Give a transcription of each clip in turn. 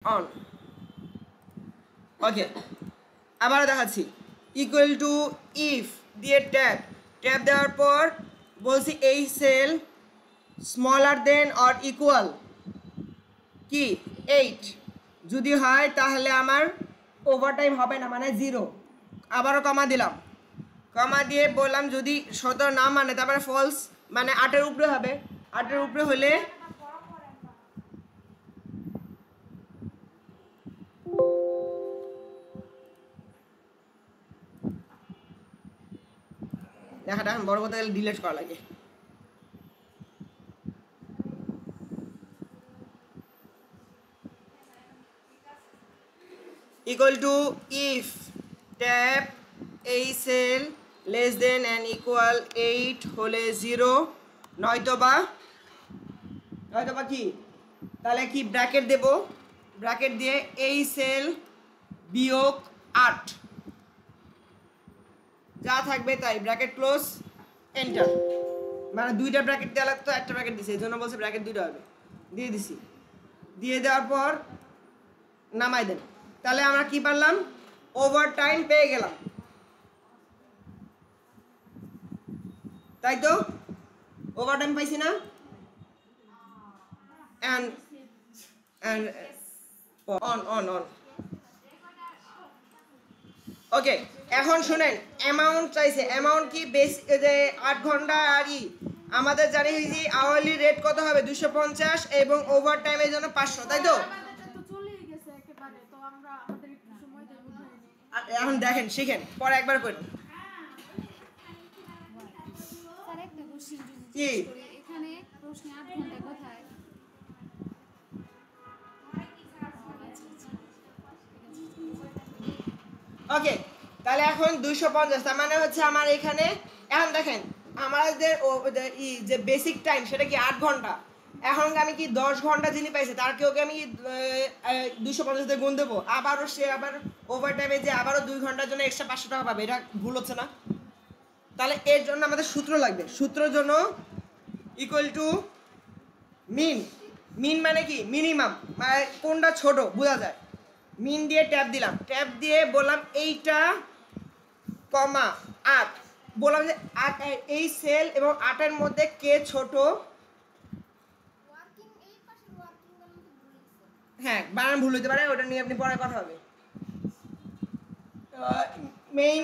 On. Okay, আবার দেখাচ্ছি। Equal to if দিয়ে ট্যাব দেওয়ার পর বলছি এই cell smaller than or equal কি 8 যদি হয় তাহলে আমার ওভারটাইম হবে না, মানে 0। আবারও কমা দিলাম, কমা দিয়ে বললাম যদি 17 না মানে তারপরে ফলস, মানে 8-এর উপরে হবে। 8-এর উপরে হলে লেখাটা এখন বড় কথা গেলে ডিলিট করা লাগে। ইকুয়াল টু ইফ ট্যাব এই cell less than and equal 8 হলে 0, নয়তোবা কি, তাহলে কি ব্র্যাকেট দেব, ব্র্যাকেট দিয়ে এই সেল বিয়োগ 8 যা থাকবে তাই, ব্র্যাকেট ক্লোজ, এন্টার। মানে দুইটা ব্র্যাকেট দেওয়া লাগতো, একটা ব্র্যাকেট দিছি, এই জন্য বলছে ব্র্যাকেট দুইটা হবে, দিয়ে দিছি। দিয়ে দেওয়ার পর নামাই দেন। তাহলে আমরা কি পারলাম, ওভার টাইম পেয়ে গেলাম, তাই তো? ওভার টাইম পাইছি না? অন ওকে, এখন শুনেন, অ্যামাউন্ট চাইছে। অ্যামাউন্ট কি বেশি, যে 8 ঘন্টা আরই আমাদের জানি যে আওয়ারলি রেট কত হবে 250 এবং ওভার টাইমের জন্য 500, তাই তো? এখন দেখেন, শিখেন, পরে একবার করেন। কি এখানে প্রশ্নে 8 ঘন্টা কোথায়? ওকে, তাহলে এখন 250, তার মানে হচ্ছে আমার এখানে, এখন দেখেন আমাদের যে বেসিক টাইম সেটা কি 8 ঘন্টা। এখন আমি কি 10 ঘন্টা যিনি পাইছে তার কি ওকে আমি 250 দিয়ে গুণ দেবো, আবারও সে আবার ওভার টাইমে যে আবারও 2 ঘন্টার জন্য এক্সট্রা 500 টাকা পাবে, এটা ভুল হচ্ছে না? তাহলে এর জন্য আমাদের সূত্র লাগবে। সূত্রের জন্য ইকুয়াল টু মিন। মিন মানে কি, মিনিমাম, মানে কোনটা ছোট বোঝা যায়। মিন দিয়ে ট্যাব দিলাম, ট্যাব দিয়ে বললাম এইটা কমা 8, বললাম যে 8 এই সেল এবং 8-এর মধ্যে কে ছোট। হ্যাঁ, বানান ভুল হতে পারে, ওটা নিয়ে আপনি পরে কথা হবে। মেইন,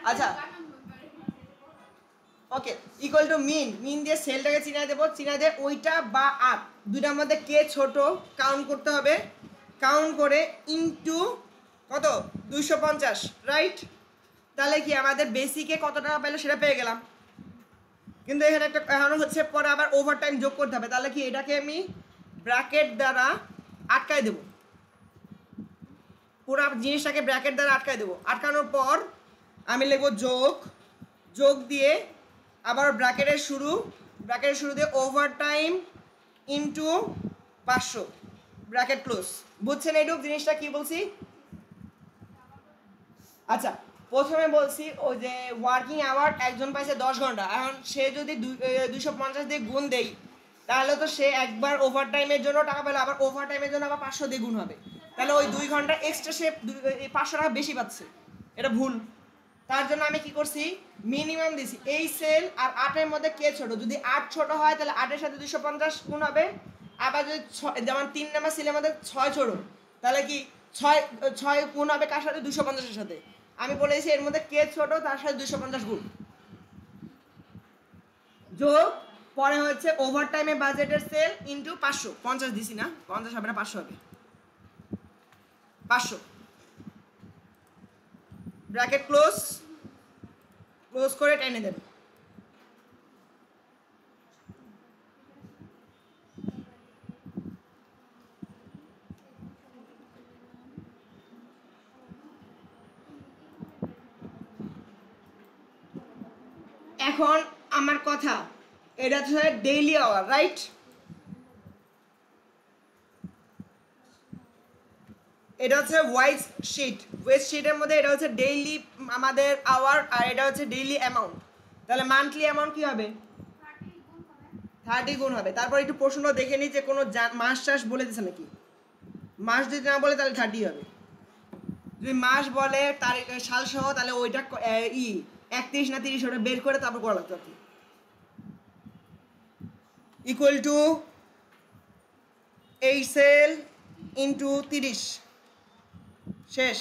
আচ্ছা ওকে, ইকুয়াল টু মিন। মিন দিয়ে সেলটাকে চিনাই দেবো, চিনাই দিয়ে ওইটা বা 8 দুইটার মধ্যে কে ছোট কাউন্ট করতে হবে। কাউন্ট করে ইনটু কত, 250, রাইট? তাহলে কি আমাদের বেসিকে কত টাকা পেলো সেটা পেয়ে গেলাম। কিন্তু এখানে একটা এখন হচ্ছে পরে আবার ওভার টাইম যোগ করতে হবে। তাহলে কি এটাকে আমি ব্র্যাকেট দ্বারা আটকায় দেবো, পুরো জিনিসটাকে ব্র্যাকেট দ্বারা আটকায় দেবো। আটকানোর পর আমি লিখবো যোগ, যোগ দিয়ে আবার ব্র্যাকেটের শুরু দিয়ে over time into 500, bracket close. বুঝছেন এইটুক জিনিসটা কি বলছি? আচ্ছা, প্রথমে বলছি ওই যে ওয়ার্কিং আওয়ার একজন পাইছে 10 ঘন্টা, এখন সে যদি 250 দিয়ে গুণ দেই তাহলে তো সে একবার ওভার টাইমের জন্য টাকা পেলো, আবার ওভার টাইমের জন্য আবার 500 দিয়ে গুণ হবে, তাহলে ওই 2 ঘন্টা এক্সট্রা সে 500 টাকা বেশি পাচ্ছে, এটা ভুল। তার জন্য আমি কি করছি, মিনিমাম দিছি। এই সেল আর 8-এর মধ্যে কে ছোট, যদি 8 ছোট হয় তাহলে 8-এর সাথে 250 গুণ হবে। আবার যদি যেমন 3 নাম্বার সেলের মধ্যে 6 ছোট, তাহলে কি 6 গুণ হবে কার সাথে, 250-এর সাথে। আমি বলেছি এর মধ্যে কে ছোট তার সাথে 250 গুণ যোগ, পরে হচ্ছে ওভার টাইমে বাজেটের সেল ইনটু 500, 50 দিছি না, 50 হবে না, 500 হবে, 500 ব্র্যাকেট ক্লোজ করে টেনে দেন। এখন আমার কথা, এটা হচ্ছে ডেইলি আওয়ার, রাইট? এটা হচ্ছে ওয়েজ শিটের মধ্যে এটা হচ্ছে ডেইলি আমাদের আওয়ার, আর এটা হচ্ছে ডেইলি অ্যামাউন্ট। তাহলে মান্থলি অ্যামাউন্ট কি হবে, 30 গুণ হবে। তারপর একটু প্রশ্ন দেখে নিই যে কোনো মাস টাস বলে দিছে নাকি। মাস যদি না বলে তাহলে 30 হবে। যদি মাস বলে তারিখ সাল সহ তাহলে ওইটা 31 না 30 ওটা বের করে তারপর করা লাগতো আর কি। ইকুয়াল টু 8 সেল ইন্টু 30 শেষ।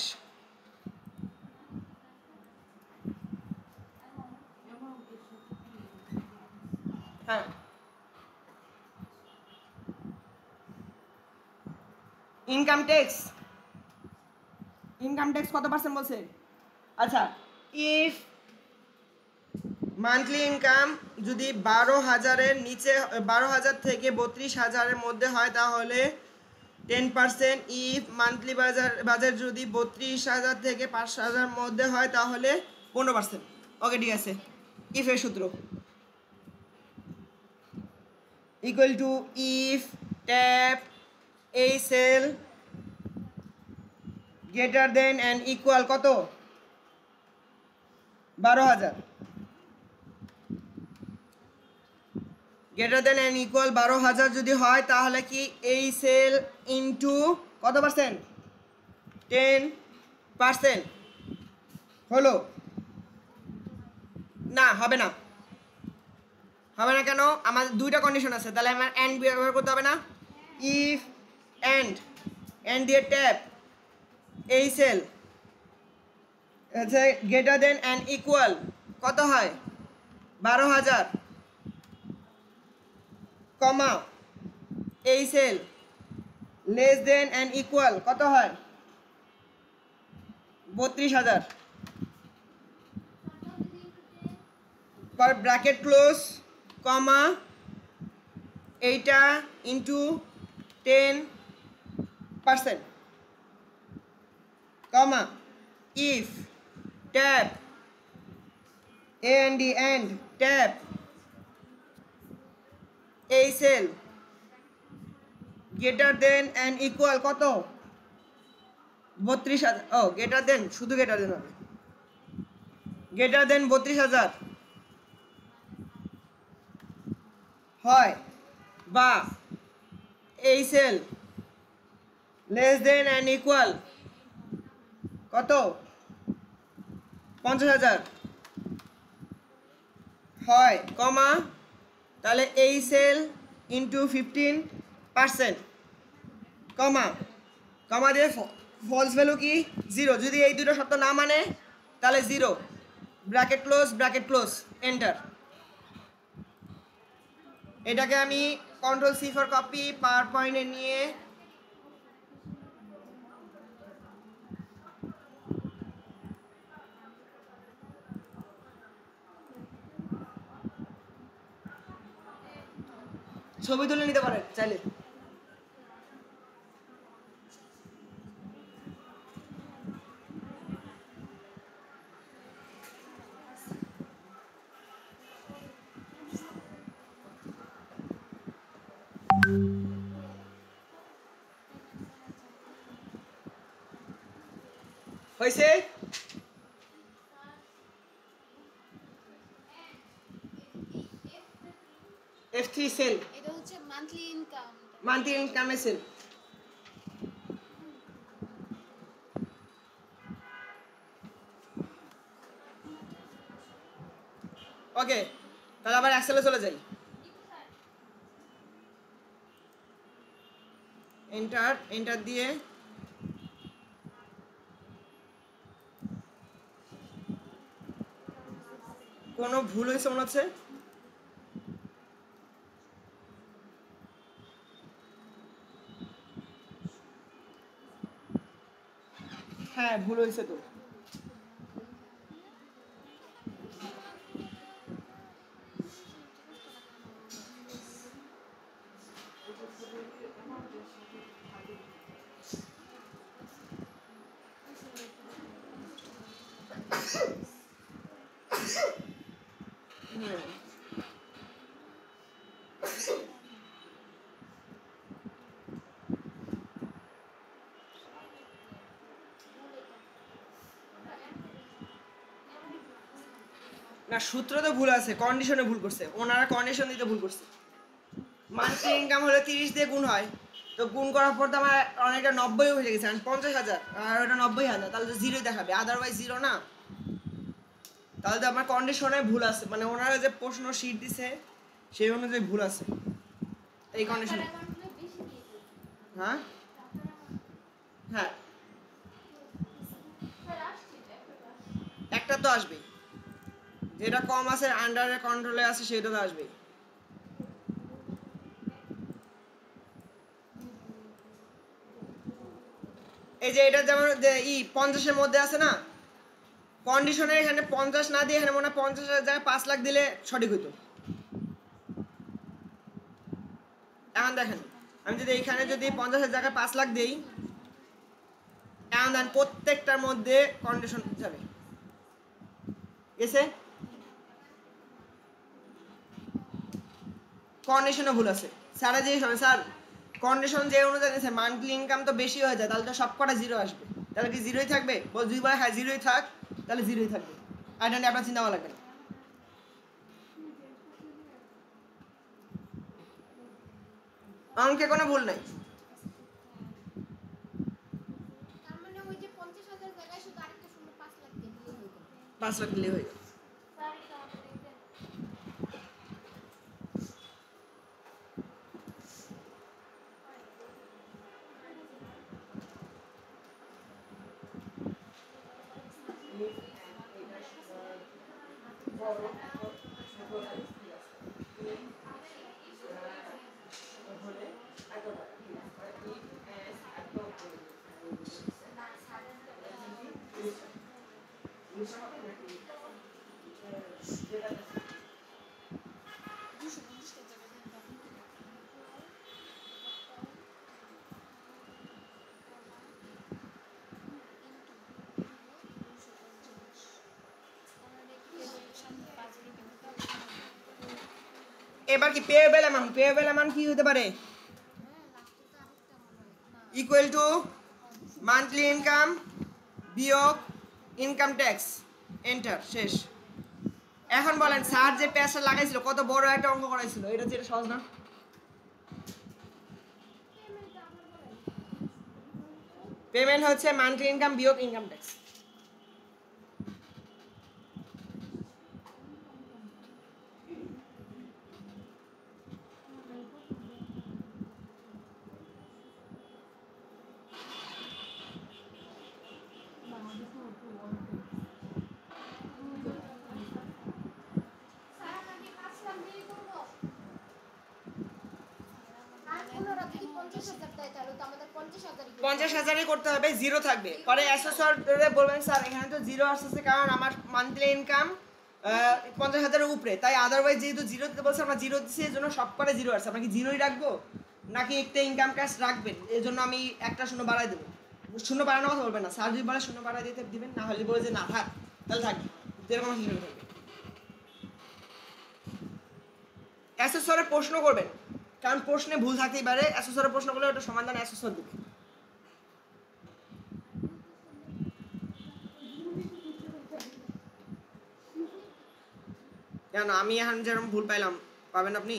হ্যাঁ ইনকাম ট্যাক্স কত পার্সেন্ট বলছে? আচ্ছা ইফ মান্থলি ইনকাম যদি 12,000-এর নিচে 12,000 থেকে 32,000-এর মধ্যে হয় তাহলে 10%। ইফ মান্থলি বাজার যদি 32,000 থেকে 5,000-এর মধ্যে হয় তাহলে 15%। ওকে ঠিক আছে। ইফের সূত্র ইকুয়াল টু ইফ ট্যাপ এই cell greater than and equal কত? 12,000। গ্রেটার দেন অ্যান্ড ইকুয়াল 12,000 যদি হয় তাহলে কি এই সেল ইন্টু কত পার্সেন্ট? 10% হলো না? হবে না। হবে না কেন? আমাদের দুইটা কন্ডিশন আছে, তাহলে আমার এন্ড ব্যবহার করতে হবে না? ইফ এন্ড দিয়ে ট্যাপ এই cell greater than and equal কত হয়? 12,000 কমা এই cell less than and equal কত হয়? 32,000 পর ব্র্যাকেট ক্লোজ কমা এইটা into 10% comma if tap and tap এই cell greater than and equal কত? 32,000। ও গ্রেটার দেন, শুধু গ্রেটার দেন হবে। গ্রেটার দেন 32,000 হয় বা এই cell less than and equal কত? 50,000 হয় কমা তাহলে এই সেল ইন্টু 15% কমা দিয়ে ফলস ভ্যালু কি? 0। যদি এই দুটো শর্ত না মানে তাহলে 0। Bracket close enter. এটাকে আমি কন্ট্রোল সি ফর কপি পাওয়ার পয়েন্টে নিয়ে ছবি তুলে নিতে পারেন চাইলে। হয়েছে? F3 সেল এটা হচ্ছে মান্থলি ইনকামের সেল। ওকে তাহলে আবার এক্সেলে চলে যাই। এন্টার দিয়ে কোনো ভুল হয়েছে মনে হচ্ছে? হ্যাঁ ভুল হয়েছে তো। না সূত্র তো ভুল আছে, কন্ডিশনে ভুল করছে, ওনারা কন্ডিশন দিতে ভুল করছে। মান্থলি ইনকাম হলে 30 দিয়ে গুণ হয়, তো গুণ করার পর তো আমার অনেকটা 90 হয়ে গেছে, 50,000 আর ওটা 90,000, তাহলে তো জিরোই দেখাবে, আদারওয়াইজ জিরো না। তাহলে তো আমার কন্ডিশনে ভুল আছে, মানে ওনারা যে প্রশ্ন শীট দিছে সেই অনুযায়ী ভুল আছে এই কন্ডিশনে। হ্যাঁ হ্যাঁ একটা তো আসবেই, যেটা কম আছে আন্ডারের কন্ট্রোলে আছে সেটা তো আসবেই। এই যে এটা যেমন 50-এর মধ্যে আছে না, কন্ডিশনের এখানে 50 না দিয়ে এখানে মনে হয় 50,000 জায়গায় 5 লাখ দিলে সঠিক হইতো। এখন দেখেন আমি যদি এখানে যদি 50,000 জায়গায় 5 লাখ দেই, এখন দেখেন প্রত্যেকটার মধ্যে কন্ডিশন যাবে গেছে, কন্ডিশনে ভুল আছে। স্যারা জিজ্ঞেস হবে স্যার কন্ডিশন যে অনুযায়ী দিয়েছে মান্থলি ইনকাম তো বেশি হয়ে যায়, তাহলে তো সব কটা জিরো আসবে, তাহলে কি জিরোই থাকবে? বল দুইবার হ্যাঁ জিরোই থাক, তাহলে জিরোই থাকবে, আর এটা নিয়ে আপনার চিন্তা করা লাগবে না। অঙ্কে কোনো ভুল নাই। তার মানে ওই যে 50,000 জায়গায় শুধু আরেকটা শূন্য 5 লাখ দিয়ে দিলেই হয়ে গেল। 5 লাখ দিলে হয়ে গেল। এবার কি পেয়েবল অ্যামাউন্ট কি হতে পারে? ইকুয়াল টু মান্থলি ইনকাম বিয়োগ ইনকাম ট্যাক্স, এন্টার, শেষ। এখন বলেন স্যার যে পেজটা লাগাইছিল কত বড় একটা অঙ্ক করাইছিল, এটা যেটা সহজ না? পেমেন্ট হচ্ছে মান্থলি ইনকাম বিয়োগ ইনকাম ট্যাক্স। আর ওনারা যদি 50,000 দেয় তাহলে তো আমাদের 50,000ই 50,000-ই করতে হবে, জিরো থাকবে। পরে অ্যাসেসরে বলবেন স্যার এখানে তো জিরো আসছে কারণ আমার মান্থলি ইনকাম 50,000-এর উপরে, তাই আদারওয়াইজ যেহেতু জিরো দিতে বলছে আমরা জিরো দিচ্ছি, এই জন্য সব করে জিরো আসছে। আমরা কি জিরোই রাখবো নাকি একটা ইনকাম ট্যাক্স রাখবেন? এই জন্য আমি একটা শূন্য বাড়াই দেবো। শূন্য বাড়ানোর কথা বলবেন না, স্যার যদি বলে শূন্য বাড়াই দিতে দিবেন, না হলে বলে যে না থাক, তাহলে থাকবে, যেরকম হিসেবে থাকবে। অ্যাসেসরে প্রশ্ন করবেন, কারণ প্রশ্নে ভুল থাকতেই পারে, অ্যাসেসরে প্রশ্ন করলে ওটা সমাধান অ্যাসেসর দিবে। কেন আমি এখন যেরকম ভুল পাইলাম পাবেন আপনি?